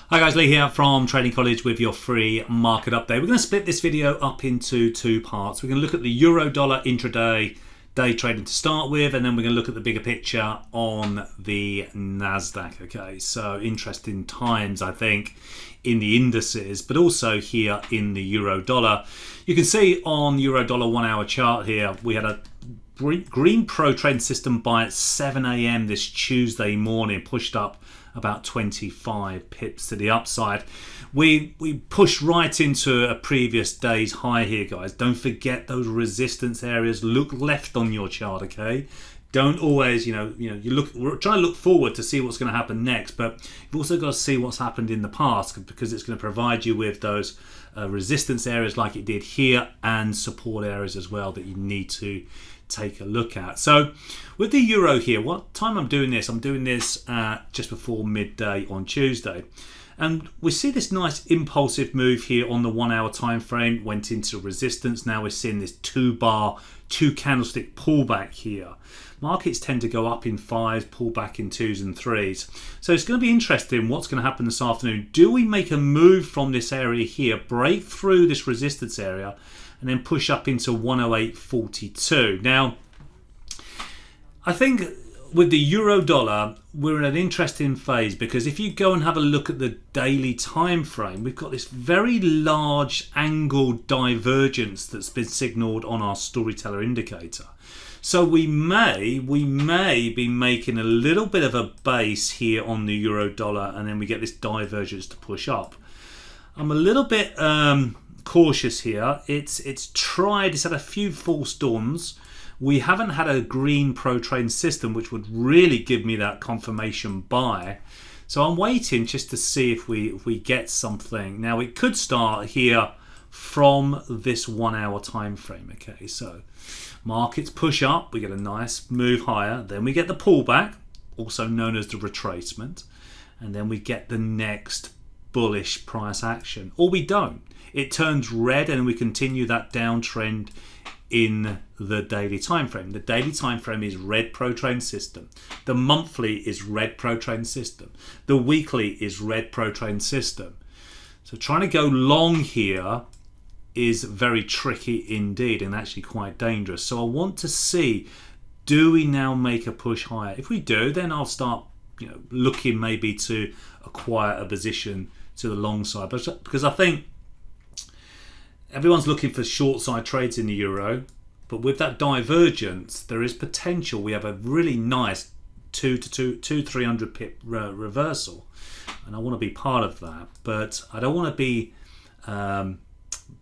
Hi guys, Lee here from Trading College with your free market update. We're going to split this video up into two parts. We're going to look at the euro dollar intraday day trading to start with, and then we're going to look at the bigger picture on the Nasdaq. Okay, so interesting times, I think, in the indices, but also here in the euro dollar. You can see on euro dollar 1 hour chart here, we had a green pro trend system buy at 7 a.m. this Tuesday morning, pushed up about 25 pips to the upside. We pushed right into a previous day's high here, guys. Don't forget those resistance areas. Look left on your chart, okay? Don't always, we're trying to look forward to see what's going to happen next, but you've also got to see what's happened in the past, because it's going to provide you with those resistance areas like it did here, and support areas as well that you need to take a look at. So with the euro here, what time I'm doing this just before midday on Tuesday, and we see this nice impulsive move here on the 1 hour time frame, went into resistance. Now we're seeing this two candlestick pullback here. Markets tend to go up in fives, pull back in twos and threes. So it's going to be interesting what's going to happen this afternoon. Do we make a move from this area here, break through this resistance area, and then push up into 108.42? Now, I think with the euro dollar, we're in an interesting phase, because if you go and have a look at the daily time frame, we've got this very large angled divergence that's been signaled on our storyteller indicator. So we may be making a little bit of a base here on the euro dollar, and then we get this divergence to push up. I'm a little bit cautious here. It's had a few false dawns. We haven't had a green pro trade system, which would really give me that confirmation buy. So I'm waiting just to see if we get something. Now it could start here from this 1 hour time frame. Okay, so markets push up, we get a nice move higher, then we get the pullback, also known as the retracement, and then we get the next bullish price action, or we don't. It turns red and we continue that downtrend in the daily time frame. The daily time frame is red pro trend system. The monthly is red pro trend system. The weekly is red pro trend system. So trying to go long here is very tricky indeed, and actually quite dangerous. So I want to see, do we now make a push higher? If we do, then I'll start looking maybe to acquire a position to the long side, because I think everyone's looking for short side trades in the euro, but with that divergence, there is potential. We have a really nice 300 pip reversal, and I want to be part of that. But I don't want to be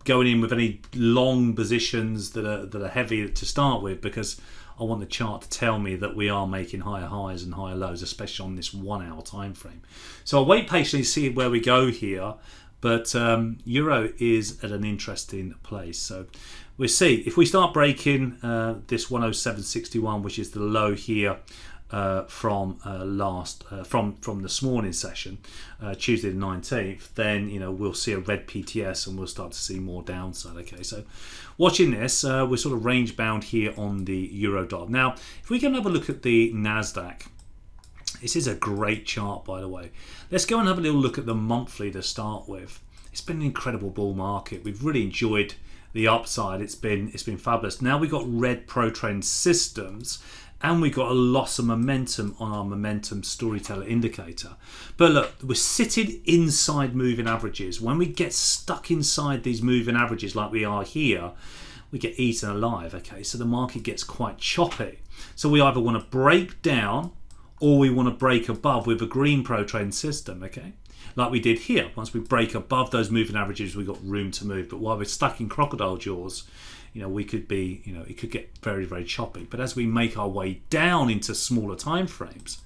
going in with any long positions that are heavy to start with, because I want the chart to tell me that we are making higher highs and higher lows, especially on this 1 hour time frame. So I'll wait patiently to see where we go here. But euro is at an interesting place. So we'll see if we start breaking this 107.61, which is the low here from this morning's session, Tuesday the 19th. Then we'll see a red PTS and we'll start to see more downside. Okay, so watching this, we're sort of range bound here on the euro dollar. Now, if we can have a look at the Nasdaq. This is a great chart, by the way. Let's go and have a little look at the monthly to start with. It's been an incredible bull market. We've really enjoyed the upside. It's been fabulous. Now we've got red pro trend systems, and we got a loss of momentum on our momentum storyteller indicator. But look, we're sitting inside moving averages. When we get stuck inside these moving averages like we are here, we get eaten alive. Okay, so the market gets quite choppy. So we either want to break down, or we want to break above with a green pro trend system, okay? Like we did here. Once we break above those moving averages, we've got room to move. But while we're stuck in crocodile jaws, we could be, it could get very, very choppy. But as we make our way down into smaller time frames,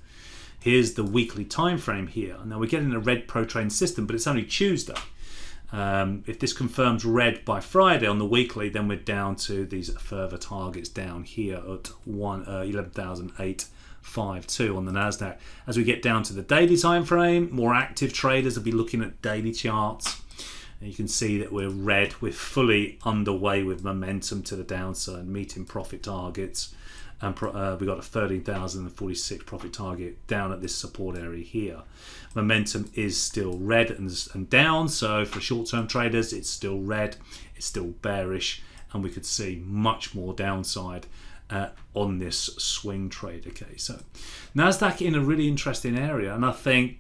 here's the weekly time frame here. Now we're getting a red pro trend system, but it's only Tuesday. If this confirms red by Friday on the weekly, then we're down to these further targets down here at 11,008.52 on the Nasdaq. As we get down to the daily time frame, more active traders will be looking at daily charts, and you can see that we're red. We're fully underway with momentum to the downside, meeting profit targets and we got a 13,046 profit target down at this support area here. Momentum is still red and down, so for short-term traders it's still red, it's still bearish, and we could see much more downside on this swing trade. Okay, so Nasdaq in a really interesting area, and I think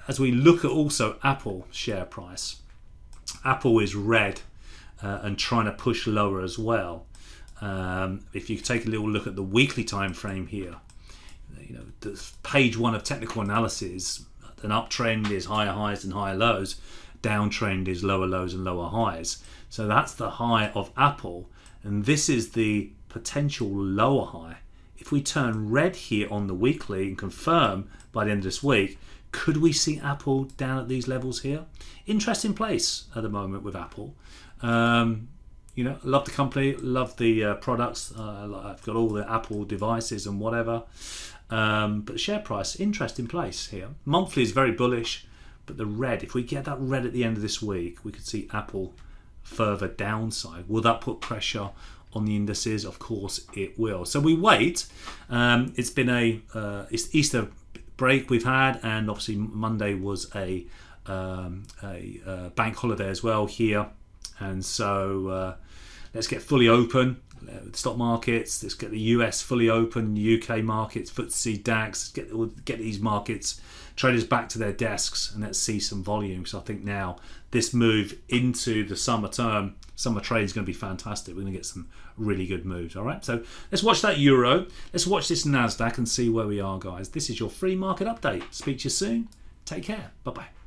as we look at also Apple share price, Apple is red and trying to push lower as well. If you take a little look at the weekly time frame here, you know, the page 1 of technical analysis, an uptrend is higher highs and higher lows, downtrend is lower lows and lower highs. So that's the high of Apple, and this is the potential lower high. If we turn red here on the weekly and confirm by the end of this week, could we see Apple down at these levels here? Interesting place at the moment with Apple. You know, love the company, love the products. I've got all the Apple devices and whatever. But share price, interesting place here. Monthly is very bullish, but the red, if we get that red at the end of this week, we could see Apple further downside. Will that put pressure on the indices? Of course it will. So we wait. It's been it's Easter break we've had, and obviously Monday was a bank holiday as well here, and so let's get fully open. Stock markets, let's get the US fully open, UK markets, FTSE, DAX, get these markets, traders back to their desks, and let's see some volume. So I think now this move into the summer term, summer trade is going to be fantastic. We're going to get some really good moves. All right, so let's watch that Euro. Let's watch this Nasdaq and see where we are, guys. This is your free market update. Speak to you soon. Take care. Bye-bye.